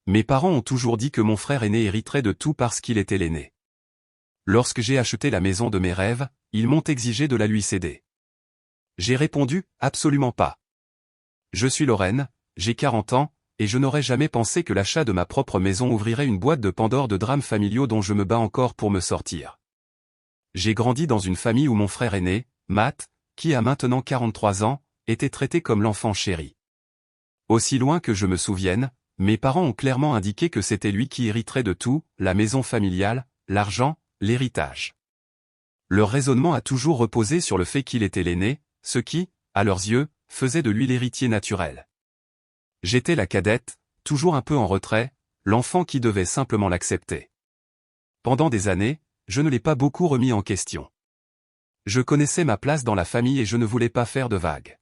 Mes parents ont toujours dit que mon frère aîné hériterait de tout parce qu'il était l'aîné. Lorsque j'ai acheté la maison de mes rêves, ils m'ont exigé de la lui céder. J'ai répondu, absolument pas. Je suis Lorraine, j'ai 40 ans, et je n'aurais jamais pensé que l'achat de ma propre maison ouvrirait une boîte de Pandore de drames familiaux dont je me bats encore pour me sortir. J'ai grandi dans une famille où mon frère aîné, Matt, qui a maintenant 43 ans, était traité comme l'enfant chéri. Aussi loin que je me souvienne, mes parents ont clairement indiqué que c'était lui qui hériterait de tout, la maison familiale, l'argent, l'héritage. Leur raisonnement a toujours reposé sur le fait qu'il était l'aîné, ce qui, à leurs yeux, faisait de lui l'héritier naturel. J'étais la cadette, toujours un peu en retrait, l'enfant qui devait simplement l'accepter. Pendant des années, je ne l'ai pas beaucoup remis en question. Je connaissais ma place dans la famille et je ne voulais pas faire de vagues.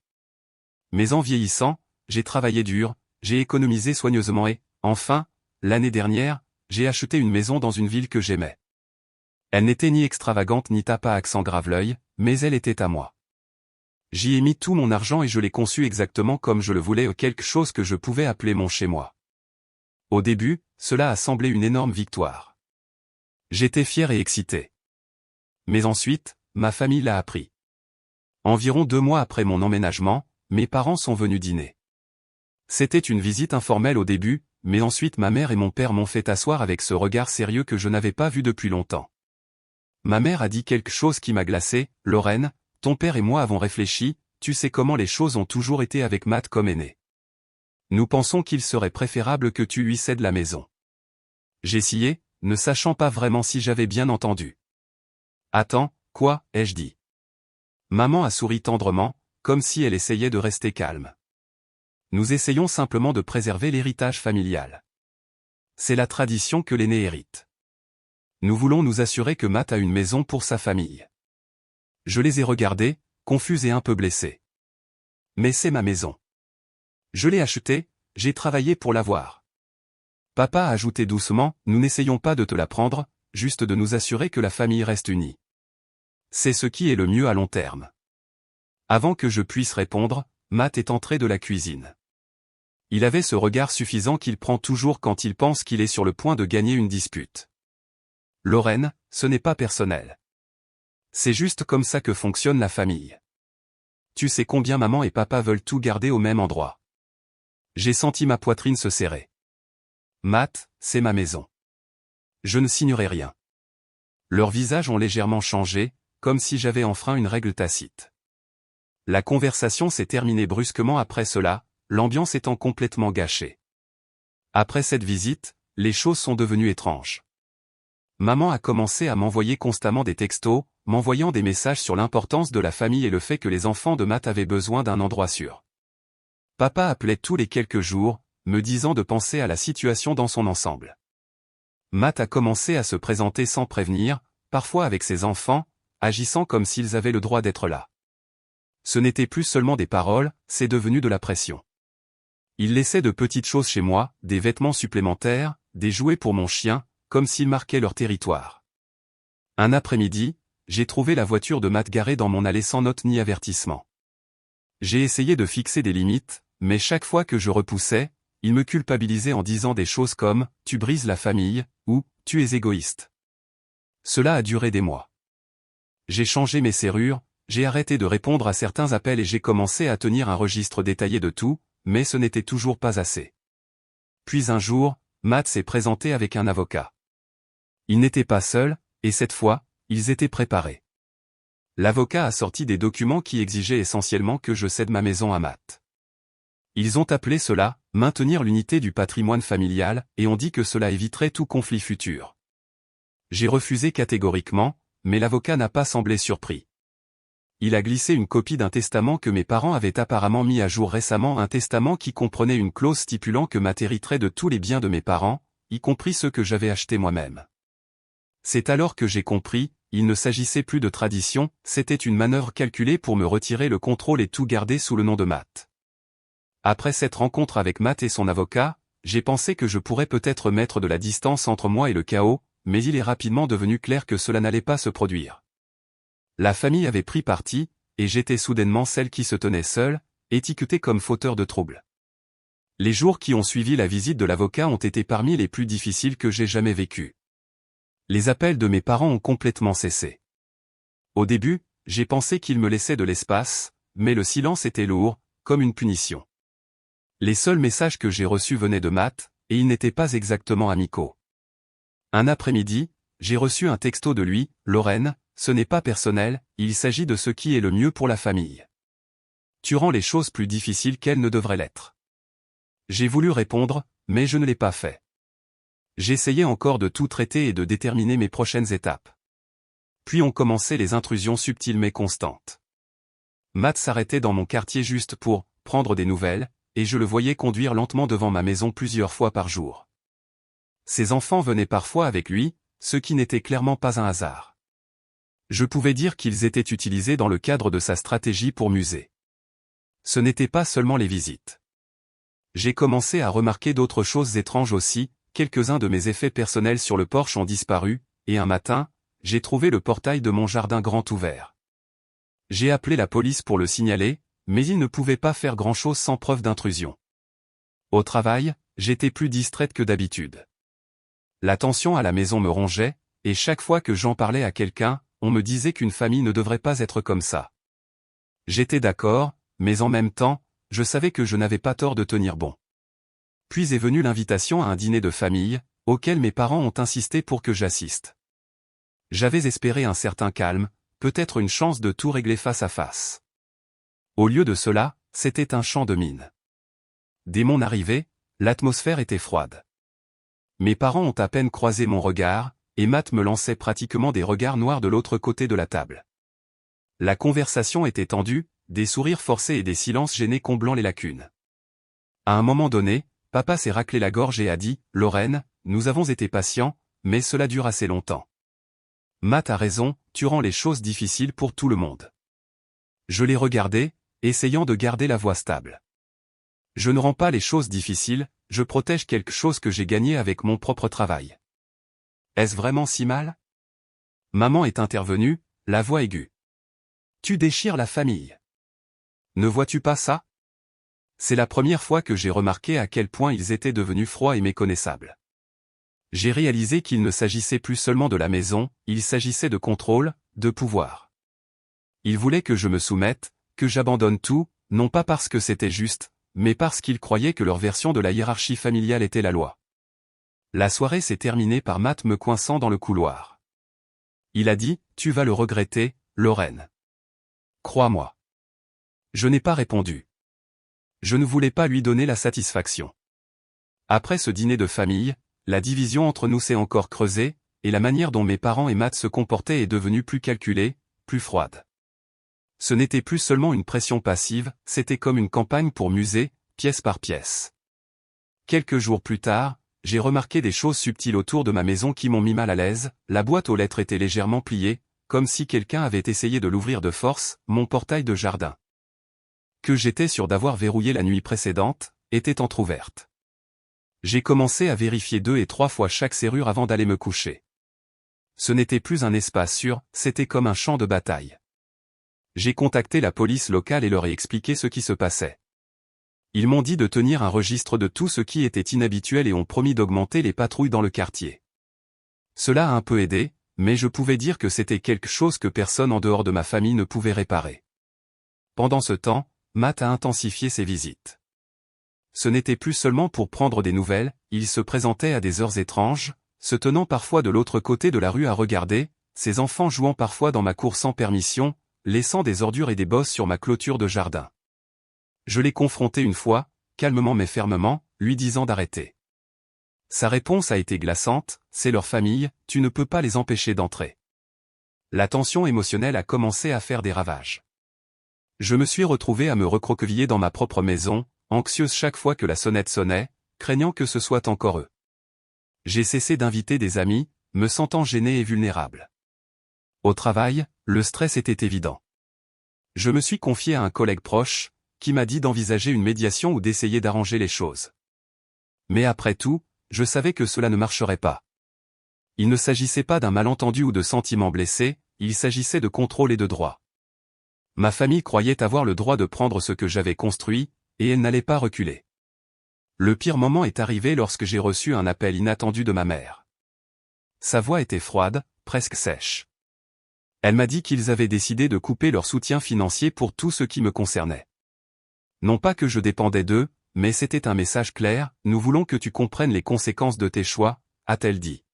Mais en vieillissant, j'ai travaillé dur, j'ai économisé soigneusement et, enfin, l'année dernière, j'ai acheté une maison dans une ville que j'aimais. Elle n'était ni extravagante ni tape à accent grave-l'œil, mais elle était à moi. J'y ai mis tout mon argent et je l'ai conçu exactement comme je le voulais, quelque chose que je pouvais appeler mon chez-moi. Au début, cela a semblé une énorme victoire. J'étais fier et excité. Mais ensuite, ma famille l'a appris. Environ 2 mois après mon emménagement, mes parents sont venus dîner. C'était une visite informelle au début, mais ensuite ma mère et mon père m'ont fait asseoir avec ce regard sérieux que je n'avais pas vu depuis longtemps. Ma mère a dit quelque chose qui m'a glacé, « Lorraine, ton père et moi avons réfléchi, tu sais comment les choses ont toujours été avec Matt comme aîné. Nous pensons qu'il serait préférable que tu lui cèdes la maison. » J'ai scié, ne sachant pas vraiment si j'avais bien entendu. « Attends, quoi ?» ai-je dit. Maman a souri tendrement, comme si elle essayait de rester calme. Nous essayons simplement de préserver l'héritage familial. C'est la tradition que l'aîné hérite. Nous voulons nous assurer que Matt a une maison pour sa famille. Je les ai regardés, confus et un peu blessés. Mais c'est ma maison. Je l'ai achetée, j'ai travaillé pour l'avoir. Papa a ajouté doucement, nous n'essayons pas de te la prendre, juste de nous assurer que la famille reste unie. C'est ce qui est le mieux à long terme. Avant que je puisse répondre, Matt est entré de la cuisine. Il avait ce regard suffisant qu'il prend toujours quand il pense qu'il est sur le point de gagner une dispute. Lorraine, ce n'est pas personnel. C'est juste comme ça que fonctionne la famille. Tu sais combien maman et papa veulent tout garder au même endroit. J'ai senti ma poitrine se serrer. Matt, c'est ma maison. Je ne signerai rien. Leurs visages ont légèrement changé, comme si j'avais enfreint une règle tacite. La conversation s'est terminée brusquement après cela, l'ambiance étant complètement gâchée. Après cette visite, les choses sont devenues étranges. Maman a commencé à m'envoyer constamment des textos, m'envoyant des messages sur l'importance de la famille et le fait que les enfants de Matt avaient besoin d'un endroit sûr. Papa appelait tous les quelques jours, me disant de penser à la situation dans son ensemble. Matt a commencé à se présenter sans prévenir, parfois avec ses enfants, agissant comme s'ils avaient le droit d'être là. Ce n'était plus seulement des paroles, c'est devenu de la pression. Il laissait de petites choses chez moi, des vêtements supplémentaires, des jouets pour mon chien, comme s'ils marquaient leur territoire. Un après-midi, j'ai trouvé la voiture de Matt garée dans mon allée sans note ni avertissement. J'ai essayé de fixer des limites, mais chaque fois que je repoussais, il me culpabilisait en disant des choses comme « tu brises la famille » ou « tu es égoïste ». Cela a duré des mois. J'ai changé mes serrures, j'ai arrêté de répondre à certains appels et j'ai commencé à tenir un registre détaillé de tout, mais ce n'était toujours pas assez. Puis un jour, Matt s'est présenté avec un avocat. Il n'était pas seul, et cette fois, ils étaient préparés. L'avocat a sorti des documents qui exigeaient essentiellement que je cède ma maison à Matt. Ils ont appelé cela « maintenir l'unité du patrimoine familial » et ont dit que cela éviterait tout conflit futur. J'ai refusé catégoriquement, mais l'avocat n'a pas semblé surpris. Il a glissé une copie d'un testament que mes parents avaient apparemment mis à jour récemment, un testament qui comprenait une clause stipulant que Matt hériterait de tous les biens de mes parents, y compris ceux que j'avais achetés moi-même. C'est alors que j'ai compris, il ne s'agissait plus de tradition, c'était une manœuvre calculée pour me retirer le contrôle et tout garder sous le nom de Matt. Après cette rencontre avec Matt et son avocat, j'ai pensé que je pourrais peut-être mettre de la distance entre moi et le chaos, mais il est rapidement devenu clair que cela n'allait pas se produire. La famille avait pris parti, et j'étais soudainement celle qui se tenait seule, étiquetée comme fauteur de troubles. Les jours qui ont suivi la visite de l'avocat ont été parmi les plus difficiles que j'ai jamais vécus. Les appels de mes parents ont complètement cessé. Au début, j'ai pensé qu'ils me laissaient de l'espace, mais le silence était lourd, comme une punition. Les seuls messages que j'ai reçus venaient de Matt, et ils n'étaient pas exactement amicaux. Un après-midi, j'ai reçu un texto de lui, « Lorraine, ce n'est pas personnel, il s'agit de ce qui est le mieux pour la famille. Tu rends les choses plus difficiles qu'elles ne devraient l'être. » J'ai voulu répondre, mais je ne l'ai pas fait. J'essayais encore de tout traiter et de déterminer mes prochaines étapes. Puis ont commencé les intrusions subtiles mais constantes. Matt s'arrêtait dans mon quartier juste pour prendre des nouvelles, et je le voyais conduire lentement devant ma maison plusieurs fois par jour. Ses enfants venaient parfois avec lui, ce qui n'était clairement pas un hasard. Je pouvais dire qu'ils étaient utilisés dans le cadre de sa stratégie pour muser. Ce n'était pas seulement les visites. J'ai commencé à remarquer d'autres choses étranges aussi, quelques-uns de mes effets personnels sur le porche ont disparu, et un matin, j'ai trouvé le portail de mon jardin grand ouvert. J'ai appelé la police pour le signaler, mais ils ne pouvaient pas faire grand-chose sans preuve d'intrusion. Au travail, j'étais plus distraite que d'habitude. La tension à la maison me rongeait, et chaque fois que j'en parlais à quelqu'un, on me disait qu'une famille ne devrait pas être comme ça. J'étais d'accord, mais en même temps, je savais que je n'avais pas tort de tenir bon. Puis est venue l'invitation à un dîner de famille, auquel mes parents ont insisté pour que j'assiste. J'avais espéré un certain calme, peut-être une chance de tout régler face à face. Au lieu de cela, c'était un champ de mine. Dès mon arrivée, l'atmosphère était froide. Mes parents ont à peine croisé mon regard, et Matt me lançait pratiquement des regards noirs de l'autre côté de la table. La conversation était tendue, des sourires forcés et des silences gênés comblant les lacunes. À un moment donné, papa s'est raclé la gorge et a dit, « Lorraine, nous avons été patients, mais cela dure assez longtemps. Matt a raison, tu rends les choses difficiles pour tout le monde. » Je l'ai regardé, essayant de garder la voix stable. Je ne rends pas les choses difficiles, je protège quelque chose que j'ai gagné avec mon propre travail. Est-ce vraiment si mal? Maman est intervenue, la voix aiguë. Tu déchires la famille. Ne vois-tu pas ça? C'est la première fois que j'ai remarqué à quel point ils étaient devenus froids et méconnaissables. J'ai réalisé qu'il ne s'agissait plus seulement de la maison, il s'agissait de contrôle, de pouvoir. Ils voulaient que je me soumette, que j'abandonne tout, non pas parce que c'était juste, mais parce qu'ils croyaient que leur version de la hiérarchie familiale était la loi. La soirée s'est terminée par Matt me coinçant dans le couloir. Il a dit, « Tu vas le regretter, Lorraine. Crois-moi. » Je n'ai pas répondu. Je ne voulais pas lui donner la satisfaction. Après ce dîner de famille, la division entre nous s'est encore creusée, et la manière dont mes parents et Matt se comportaient est devenue plus calculée, plus froide. Ce n'était plus seulement une pression passive, c'était comme une campagne pour muser, pièce par pièce. Quelques jours plus tard, j'ai remarqué des choses subtiles autour de ma maison qui m'ont mis mal à l'aise, la boîte aux lettres était légèrement pliée, comme si quelqu'un avait essayé de l'ouvrir de force, mon portail de jardin, que j'étais sûr d'avoir verrouillé la nuit précédente, était entr'ouverte. J'ai commencé à vérifier 2 et 3 fois chaque serrure avant d'aller me coucher. Ce n'était plus un espace sûr, c'était comme un champ de bataille. J'ai contacté la police locale et leur ai expliqué ce qui se passait. Ils m'ont dit de tenir un registre de tout ce qui était inhabituel et ont promis d'augmenter les patrouilles dans le quartier. Cela a un peu aidé, mais je pouvais dire que c'était quelque chose que personne en dehors de ma famille ne pouvait réparer. Pendant ce temps, Matt a intensifié ses visites. Ce n'était plus seulement pour prendre des nouvelles, il se présentait à des heures étranges, se tenant parfois de l'autre côté de la rue à regarder, ses enfants jouant parfois dans ma cour sans permission, laissant des ordures et des bosses sur ma clôture de jardin. Je l'ai confronté une fois, calmement mais fermement, lui disant d'arrêter. Sa réponse a été glaçante, c'est leur famille, tu ne peux pas les empêcher d'entrer. La tension émotionnelle a commencé à faire des ravages. Je me suis retrouvé à me recroqueviller dans ma propre maison, anxieuse chaque fois que la sonnette sonnait, craignant que ce soit encore eux. J'ai cessé d'inviter des amis, me sentant gêné et vulnérable. Au travail, le stress était évident. Je me suis confié à un collègue proche, qui m'a dit d'envisager une médiation ou d'essayer d'arranger les choses. Mais après tout, je savais que cela ne marcherait pas. Il ne s'agissait pas d'un malentendu ou de sentiments blessés, il s'agissait de contrôle et de droit. Ma famille croyait avoir le droit de prendre ce que j'avais construit, et elle n'allait pas reculer. Le pire moment est arrivé lorsque j'ai reçu un appel inattendu de ma mère. Sa voix était froide, presque sèche. Elle m'a dit qu'ils avaient décidé de couper leur soutien financier pour tout ce qui me concernait. Non pas que je dépendais d'eux, mais c'était un message clair, nous voulons que tu comprennes les conséquences de tes choix, a-t-elle dit.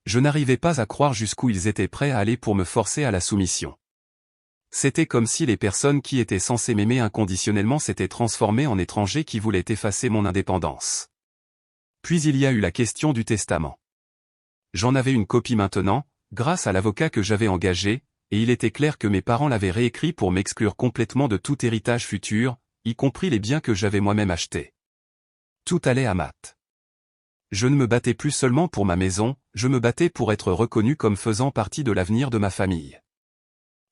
Je n'arrivais pas à croire jusqu'où ils étaient prêts à aller pour me forcer à la soumission. C'était comme si les personnes qui étaient censées m'aimer inconditionnellement s'étaient transformées en étrangers qui voulaient effacer mon indépendance. Puis il y a eu la question du testament. J'en avais une copie maintenant, grâce à l'avocat que j'avais engagé, et il était clair que mes parents l'avaient réécrit pour m'exclure complètement de tout héritage futur, y compris les biens que j'avais moi-même achetés. Tout allait à Matt. Je ne me battais plus seulement pour ma maison, je me battais pour être reconnu comme faisant partie de l'avenir de ma famille.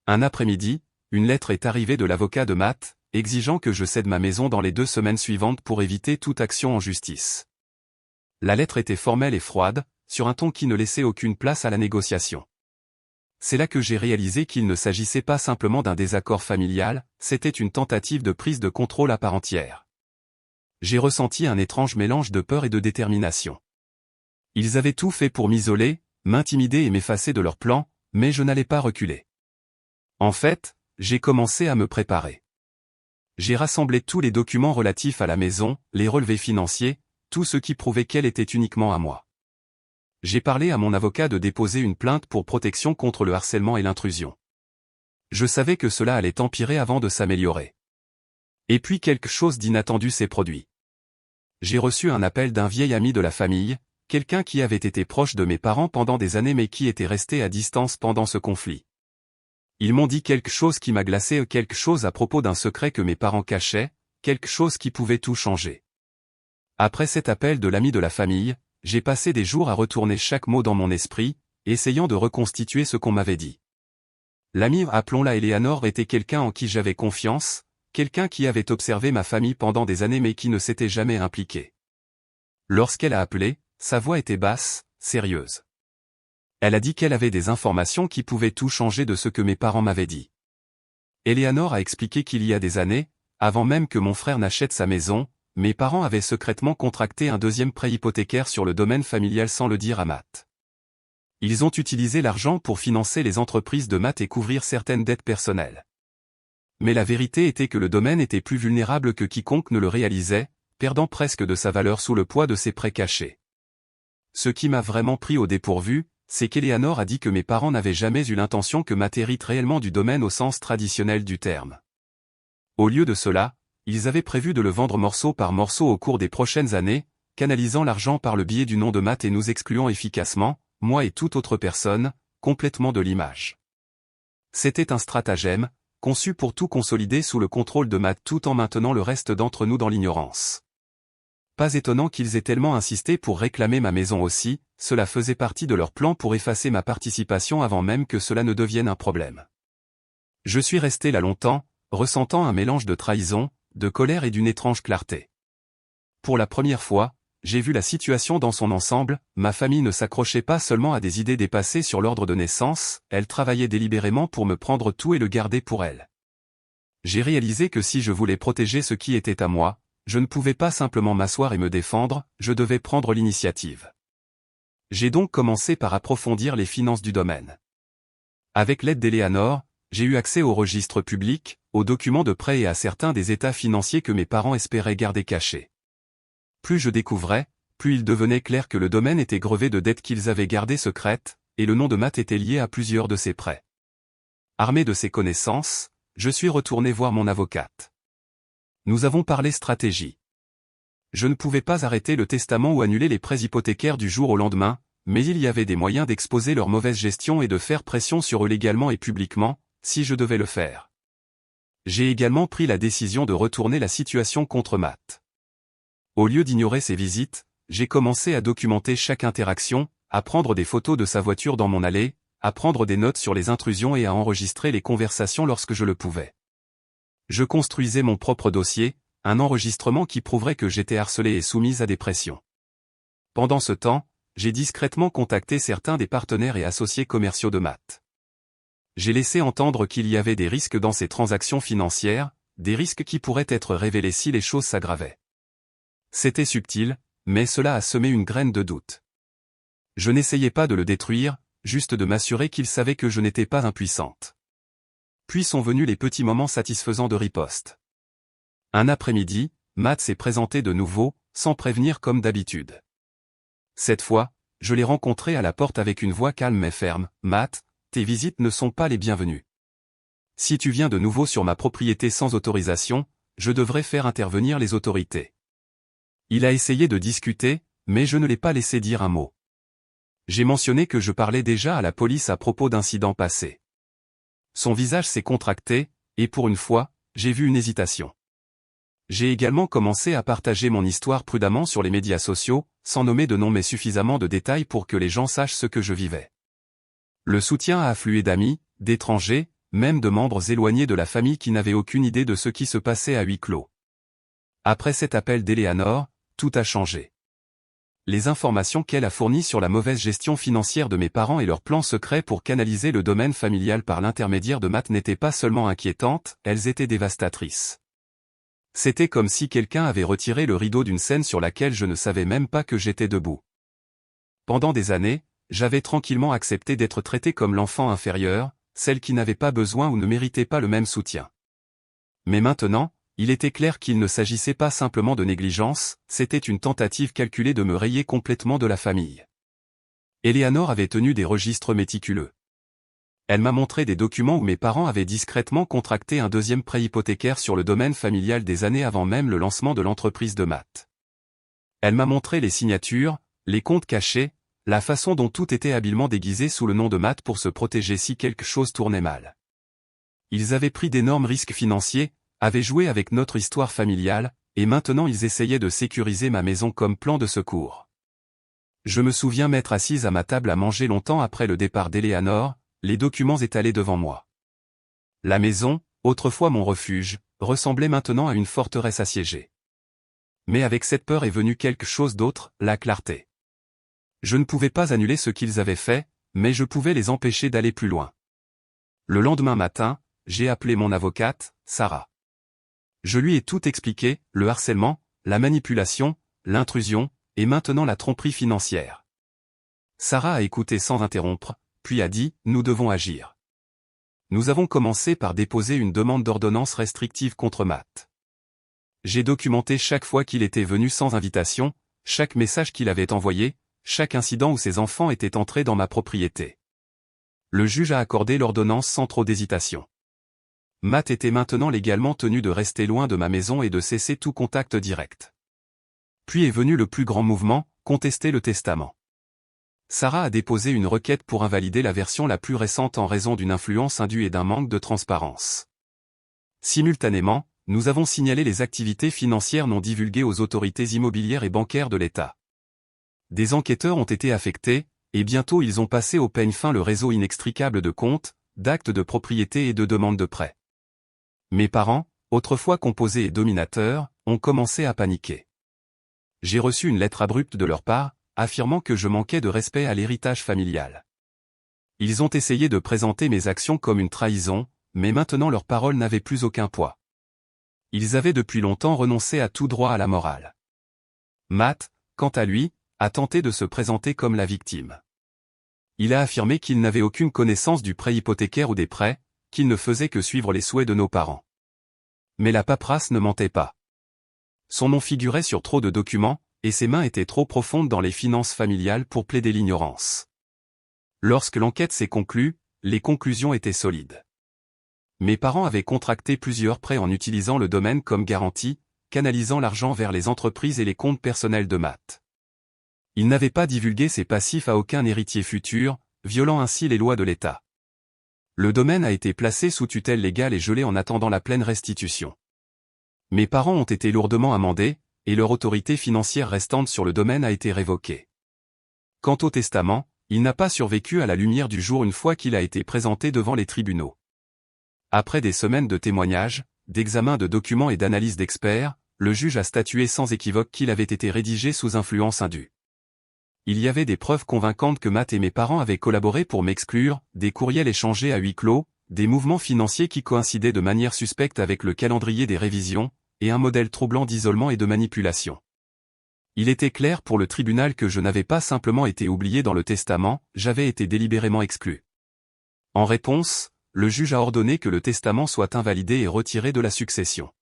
Un après-midi, une lettre est arrivée de l'avocat de Matt, exigeant que je cède ma maison dans les 2 semaines suivantes pour éviter toute action en justice. La lettre était formelle et froide, sur un ton qui ne laissait aucune place à la négociation. C'est là que j'ai réalisé qu'il ne s'agissait pas simplement d'un désaccord familial, c'était une tentative de prise de contrôle à part entière. J'ai ressenti un étrange mélange de peur et de détermination. Ils avaient tout fait pour m'isoler, m'intimider et m'effacer de leur plan, mais je n'allais pas reculer. En fait, j'ai commencé à me préparer. J'ai rassemblé tous les documents relatifs à la maison, les relevés financiers, tout ce qui prouvait qu'elle était uniquement à moi. J'ai parlé à mon avocat de déposer une plainte pour protection contre le harcèlement et l'intrusion. Je savais que cela allait empirer avant de s'améliorer. Et puis quelque chose d'inattendu s'est produit. J'ai reçu un appel d'un vieil ami de la famille, quelqu'un qui avait été proche de mes parents pendant des années mais qui était resté à distance pendant ce conflit. Ils m'ont dit quelque chose qui m'a glacé, quelque chose à propos d'un secret que mes parents cachaient, quelque chose qui pouvait tout changer. Après cet appel de l'ami de la famille, j'ai passé des jours à retourner chaque mot dans mon esprit, essayant de reconstituer ce qu'on m'avait dit. L'ami, appelons-la Eleanor, était quelqu'un en qui j'avais confiance, quelqu'un qui avait observé ma famille pendant des années mais qui ne s'était jamais impliqué. Lorsqu'elle a appelé, sa voix était basse, sérieuse. Elle a dit qu'elle avait des informations qui pouvaient tout changer de ce que mes parents m'avaient dit. Eleanor a expliqué qu'il y a des années, avant même que mon frère n'achète sa maison, mes parents avaient secrètement contracté un 2e prêt hypothécaire sur le domaine familial sans le dire à Matt. Ils ont utilisé l'argent pour financer les entreprises de Matt et couvrir certaines dettes personnelles. Mais la vérité était que le domaine était plus vulnérable que quiconque ne le réalisait, perdant presque de sa valeur sous le poids de ses prêts cachés. Ce qui m'a vraiment pris au dépourvu, c'est qu'Eleanor a dit que mes parents n'avaient jamais eu l'intention que Matt hérite réellement du domaine au sens traditionnel du terme. Au lieu de cela, ils avaient prévu de le vendre morceau par morceau au cours des prochaines années, canalisant l'argent par le biais du nom de Matt et nous excluant efficacement, moi et toute autre personne, complètement de l'image. C'était un stratagème, conçu pour tout consolider sous le contrôle de Matt tout en maintenant le reste d'entre nous dans l'ignorance. Pas étonnant qu'ils aient tellement insisté pour réclamer ma maison aussi, cela faisait partie de leur plan pour effacer ma participation avant même que cela ne devienne un problème. Je suis resté là longtemps, ressentant un mélange de trahison, de colère et d'une étrange clarté. Pour la première fois, j'ai vu la situation dans son ensemble, ma famille ne s'accrochait pas seulement à des idées dépassées sur l'ordre de naissance, elle travaillait délibérément pour me prendre tout et le garder pour elle. J'ai réalisé que si je voulais protéger ce qui était à moi, je ne pouvais pas simplement m'asseoir et me défendre, je devais prendre l'initiative. J'ai donc commencé par approfondir les finances du domaine. Avec l'aide d'Eleanor, j'ai eu accès aux registres publics, aux documents de prêt et à certains des états financiers que mes parents espéraient garder cachés. Plus je découvrais, plus il devenait clair que le domaine était grevé de dettes qu'ils avaient gardées secrètes, et le nom de Matt était lié à plusieurs de ces prêts. Armé de ces connaissances, je suis retourné voir mon avocate. Nous avons parlé stratégie. Je ne pouvais pas arrêter le testament ou annuler les prêts hypothécaires du jour au lendemain, mais il y avait des moyens d'exposer leur mauvaise gestion et de faire pression sur eux légalement et publiquement, si je devais le faire. J'ai également pris la décision de retourner la situation contre Matt. Au lieu d'ignorer ses visites, j'ai commencé à documenter chaque interaction, à prendre des photos de sa voiture dans mon allée, à prendre des notes sur les intrusions et à enregistrer les conversations lorsque je le pouvais. Je construisais mon propre dossier, un enregistrement qui prouverait que j'étais harcelé et soumise à des pressions. Pendant ce temps, j'ai discrètement contacté certains des partenaires et associés commerciaux de Matt. J'ai laissé entendre qu'il y avait des risques dans ces transactions financières, des risques qui pourraient être révélés si les choses s'aggravaient. C'était subtil, mais cela a semé une graine de doute. Je n'essayais pas de le détruire, juste de m'assurer qu'il savait que je n'étais pas impuissante. Puis sont venus les petits moments satisfaisants de riposte. Un après-midi, Matt s'est présenté de nouveau, sans prévenir comme d'habitude. Cette fois, je l'ai rencontré à la porte avec une voix calme mais ferme. « Matt, tes visites ne sont pas les bienvenues. Si tu viens de nouveau sur ma propriété sans autorisation, je devrais faire intervenir les autorités. » Il a essayé de discuter, mais je ne l'ai pas laissé dire un mot. J'ai mentionné que je parlais déjà à la police à propos d'incidents passés. Son visage s'est contracté, et pour une fois, j'ai vu une hésitation. J'ai également commencé à partager mon histoire prudemment sur les médias sociaux, sans nommer de nom mais suffisamment de détails pour que les gens sachent ce que je vivais. Le soutien a afflué d'amis, d'étrangers, même de membres éloignés de la famille qui n'avaient aucune idée de ce qui se passait à huis clos. Après cet appel d'Eleanor, tout a changé. Les informations qu'elle a fournies sur la mauvaise gestion financière de mes parents et leurs plans secrets pour canaliser le domaine familial par l'intermédiaire de Matt n'étaient pas seulement inquiétantes, elles étaient dévastatrices. C'était comme si quelqu'un avait retiré le rideau d'une scène sur laquelle je ne savais même pas que j'étais debout. Pendant des années, j'avais tranquillement accepté d'être traité comme l'enfant inférieur, celle qui n'avait pas besoin ou ne méritait pas le même soutien. Mais maintenant, il était clair qu'il ne s'agissait pas simplement de négligence, c'était une tentative calculée de me rayer complètement de la famille. Eleanor avait tenu des registres méticuleux. Elle m'a montré des documents où mes parents avaient discrètement contracté un deuxième prêt hypothécaire sur le domaine familial des années avant même le lancement de l'entreprise de Matt. Elle m'a montré les signatures, les comptes cachés, la façon dont tout était habilement déguisé sous le nom de Matt pour se protéger si quelque chose tournait mal. Ils avaient pris d'énormes risques financiers, avaient joué avec notre histoire familiale, et maintenant ils essayaient de sécuriser ma maison comme plan de secours. Je me souviens m'être assise à ma table à manger longtemps après le départ d'Eleanor, les documents étalés devant moi. La maison, autrefois mon refuge, ressemblait maintenant à une forteresse assiégée. Mais avec cette peur est venu quelque chose d'autre, la clarté. Je ne pouvais pas annuler ce qu'ils avaient fait, mais je pouvais les empêcher d'aller plus loin. Le lendemain matin, j'ai appelé mon avocate, Sarah. Je lui ai tout expliqué, le harcèlement, la manipulation, l'intrusion, et maintenant la tromperie financière. Sarah a écouté sans interrompre, puis a dit, nous devons agir. Nous avons commencé par déposer une demande d'ordonnance restrictive contre Matt. J'ai documenté chaque fois qu'il était venu sans invitation, chaque message qu'il avait envoyé, chaque incident où ses enfants étaient entrés dans ma propriété. Le juge a accordé l'ordonnance sans trop d'hésitation. Matt était maintenant légalement tenu de rester loin de ma maison et de cesser tout contact direct. Puis est venu le plus grand mouvement, contester le testament. Sarah a déposé une requête pour invalider la version la plus récente en raison d'une influence indue et d'un manque de transparence. Simultanément, nous avons signalé les activités financières non divulguées aux autorités immobilières et bancaires de l'État. Des enquêteurs ont été affectés, et bientôt ils ont passé au peigne fin le réseau inextricable de comptes, d'actes de propriété et de demandes de prêt. Mes parents, autrefois composés et dominateurs, ont commencé à paniquer. J'ai reçu une lettre abrupte de leur part, affirmant que je manquais de respect à l'héritage familial. Ils ont essayé de présenter mes actions comme une trahison, mais maintenant leurs paroles n'avaient plus aucun poids. Ils avaient depuis longtemps renoncé à tout droit à la morale. Matt, quant à lui, a tenté de se présenter comme la victime. Il a affirmé qu'il n'avait aucune connaissance du prêt hypothécaire ou des prêts, qu'il ne faisait que suivre les souhaits de nos parents. Mais la paperasse ne mentait pas. Son nom figurait sur trop de documents, et ses mains étaient trop profondes dans les finances familiales pour plaider l'ignorance. Lorsque l'enquête s'est conclue, les conclusions étaient solides. Mes parents avaient contracté plusieurs prêts en utilisant le domaine comme garantie, canalisant l'argent vers les entreprises et les comptes personnels de Matt. Ils n'avaient pas divulgué ces passifs à aucun héritier futur, violant ainsi les lois de l'État. Le domaine a été placé sous tutelle légale et gelé en attendant la pleine restitution. Mes parents ont été lourdement amendés, et leur autorité financière restante sur le domaine a été révoquée. Quant au testament, il n'a pas survécu à la lumière du jour une fois qu'il a été présenté devant les tribunaux. Après des semaines de témoignages, d'examens de documents et d'analyses d'experts, le juge a statué sans équivoque qu'il avait été rédigé sous influence indue. Il y avait des preuves convaincantes que Matt et mes parents avaient collaboré pour m'exclure, des courriels échangés à huis clos, des mouvements financiers qui coïncidaient de manière suspecte avec le calendrier des révisions, et un modèle troublant d'isolement et de manipulation. Il était clair pour le tribunal que je n'avais pas simplement été oublié dans le testament, j'avais été délibérément exclu. En réponse, le juge a ordonné que le testament soit invalidé et retiré de la succession.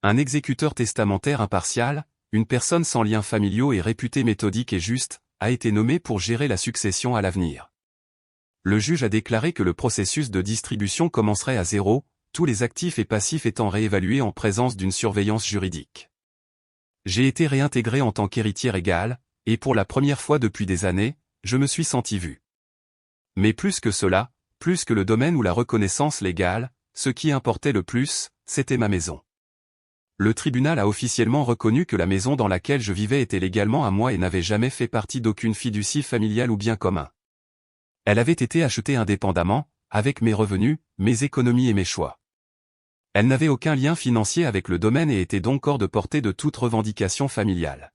Un exécuteur testamentaire impartial, une personne sans liens familiaux et réputée méthodique et juste, a été nommé pour gérer la succession à l'avenir. Le juge a déclaré que le processus de distribution commencerait à zéro, tous les actifs et passifs étant réévalués en présence d'une surveillance juridique. J'ai été réintégré en tant qu'héritière égale, et pour la première fois depuis des années, je me suis senti vu. Mais plus que cela, plus que le domaine ou la reconnaissance légale, ce qui importait le plus, c'était ma maison. Le tribunal a officiellement reconnu que la maison dans laquelle je vivais était légalement à moi et n'avait jamais fait partie d'aucune fiducie familiale ou bien commun. Elle avait été achetée indépendamment, avec mes revenus, mes économies et mes choix. Elle n'avait aucun lien financier avec le domaine et était donc hors de portée de toute revendication familiale.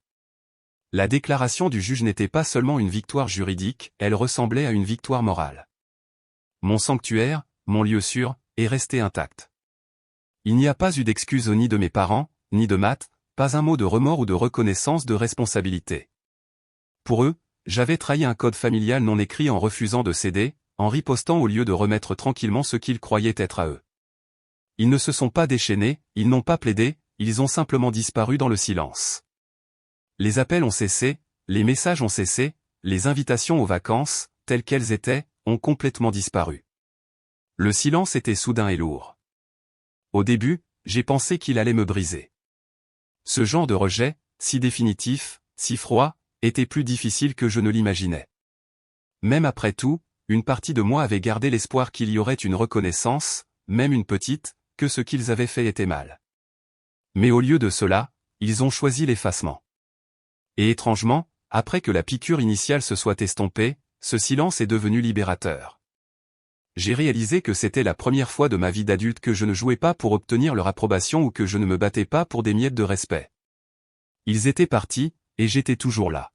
La déclaration du juge n'était pas seulement une victoire juridique, elle ressemblait à une victoire morale. Mon sanctuaire, mon lieu sûr, est resté intact. Il n'y a pas eu d'excuse ni de mes parents, ni de Matt, pas un mot de remords ou de reconnaissance de responsabilité. Pour eux, j'avais trahi un code familial non écrit en refusant de céder, en ripostant au lieu de remettre tranquillement ce qu'ils croyaient être à eux. Ils ne se sont pas déchaînés, ils n'ont pas plaidé, ils ont simplement disparu dans le silence. Les appels ont cessé, les messages ont cessé, les invitations aux vacances, telles qu'elles étaient, ont complètement disparu. Le silence était soudain et lourd. Au début, j'ai pensé qu'il allait me briser. Ce genre de rejet, si définitif, si froid, était plus difficile que je ne l'imaginais. Même après tout, une partie de moi avait gardé l'espoir qu'il y aurait une reconnaissance, même une petite, que ce qu'ils avaient fait était mal. Mais au lieu de cela, ils ont choisi l'effacement. Et étrangement, après que la piqûre initiale se soit estompée, ce silence est devenu libérateur. J'ai réalisé que c'était la première fois de ma vie d'adulte que je ne jouais pas pour obtenir leur approbation ou que je ne me battais pas pour des miettes de respect. Ils étaient partis, et j'étais toujours là.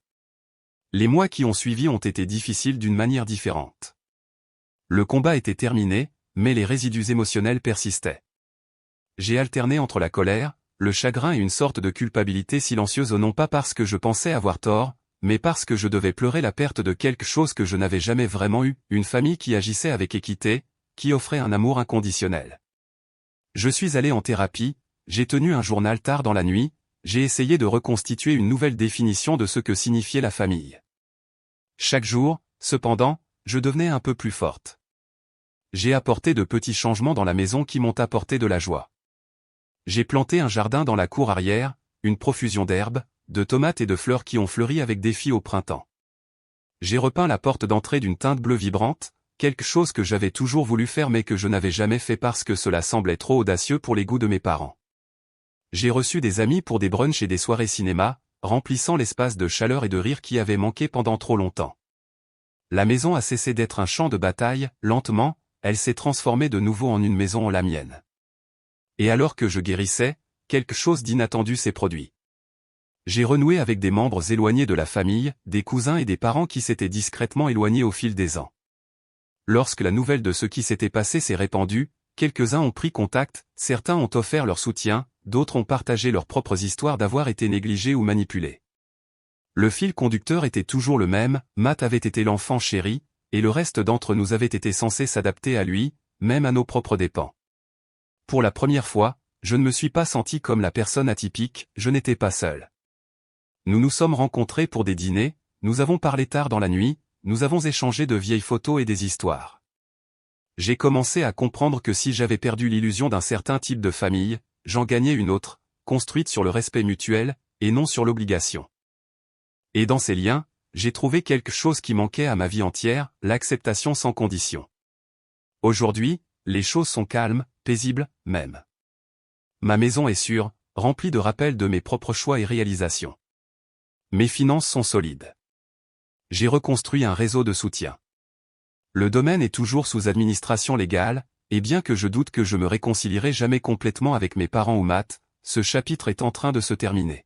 Les mois qui ont suivi ont été difficiles d'une manière différente. Le combat était terminé, mais les résidus émotionnels persistaient. J'ai alterné entre la colère, le chagrin et une sorte de culpabilité silencieuse non pas parce que je pensais avoir tort, mais parce que je devais pleurer la perte de quelque chose que je n'avais jamais vraiment eu, une famille qui agissait avec équité, qui offrait un amour inconditionnel. Je suis allé en thérapie, j'ai tenu un journal tard dans la nuit, j'ai essayé de reconstituer une nouvelle définition de ce que signifiait la famille. Chaque jour, cependant, je devenais un peu plus forte. J'ai apporté de petits changements dans la maison qui m'ont apporté de la joie. J'ai planté un jardin dans la cour arrière, une profusion d'herbes, de tomates et de fleurs qui ont fleuri avec défi au printemps. J'ai repeint la porte d'entrée d'une teinte bleue vibrante, quelque chose que j'avais toujours voulu faire mais que je n'avais jamais fait parce que cela semblait trop audacieux pour les goûts de mes parents. J'ai reçu des amis pour des brunchs et des soirées cinéma, remplissant l'espace de chaleur et de rire qui avait manqué pendant trop longtemps. La maison a cessé d'être un champ de bataille, lentement, elle s'est transformée de nouveau en une maison en la mienne. Et alors que je guérissais, quelque chose d'inattendu s'est produit. J'ai renoué avec des membres éloignés de la famille, des cousins et des parents qui s'étaient discrètement éloignés au fil des ans. Lorsque la nouvelle de ce qui s'était passé s'est répandue, quelques-uns ont pris contact, certains ont offert leur soutien, d'autres ont partagé leurs propres histoires d'avoir été négligés ou manipulés. Le fil conducteur était toujours le même, Matt avait été l'enfant chéri, et le reste d'entre nous avait été censé s'adapter à lui, même à nos propres dépens. Pour la première fois, je ne me suis pas senti comme la personne atypique, je n'étais pas seul. Nous nous sommes rencontrés pour des dîners, nous avons parlé tard dans la nuit, nous avons échangé de vieilles photos et des histoires. J'ai commencé à comprendre que si j'avais perdu l'illusion d'un certain type de famille, j'en gagnais une autre, construite sur le respect mutuel, et non sur l'obligation. Et dans ces liens, j'ai trouvé quelque chose qui manquait à ma vie entière, l'acceptation sans condition. Aujourd'hui, les choses sont calmes, paisibles, même. Ma maison est sûre, remplie de rappels de mes propres choix et réalisations. Mes finances sont solides. J'ai reconstruit un réseau de soutien. Le domaine est toujours sous administration légale, et bien que je doute que je me réconcilierai jamais complètement avec mes parents ou Matt, ce chapitre est en train de se terminer.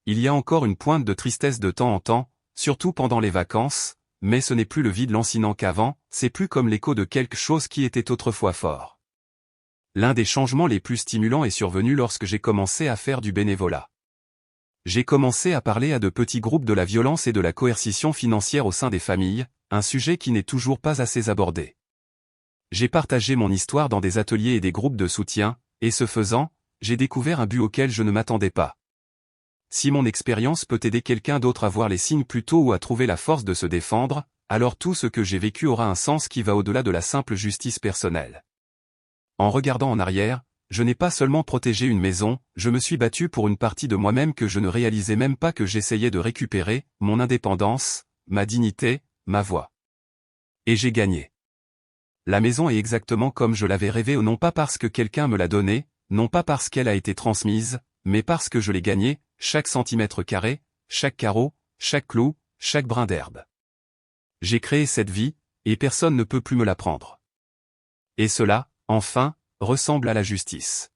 Il y a encore une pointe de tristesse de temps en temps, surtout pendant les vacances, mais ce n'est plus le vide lancinant qu'avant, c'est plus comme l'écho de quelque chose qui était autrefois fort. L'un des changements les plus stimulants est survenu lorsque j'ai commencé à faire du bénévolat. J'ai commencé à parler à de petits groupes de la violence et de la coercition financière au sein des familles, un sujet qui n'est toujours pas assez abordé. J'ai partagé mon histoire dans des ateliers et des groupes de soutien, et ce faisant, j'ai découvert un but auquel je ne m'attendais pas. Si mon expérience peut aider quelqu'un d'autre à voir les signes plus tôt ou à trouver la force de se défendre, alors tout ce que j'ai vécu aura un sens qui va au-delà de la simple justice personnelle. En regardant en arrière, je n'ai pas seulement protégé une maison, je me suis battu pour une partie de moi-même que je ne réalisais même pas que j'essayais de récupérer, mon indépendance, ma dignité, ma voix. Et j'ai gagné. La maison est exactement comme je l'avais rêvé, non pas parce que quelqu'un me l'a donnée, non pas parce qu'elle a été transmise, mais parce que je l'ai gagnée, chaque centimètre carré, chaque carreau, chaque clou, chaque brin d'herbe. J'ai créé cette vie, et personne ne peut plus me la prendre. Et cela, enfin, ressemble à la justice.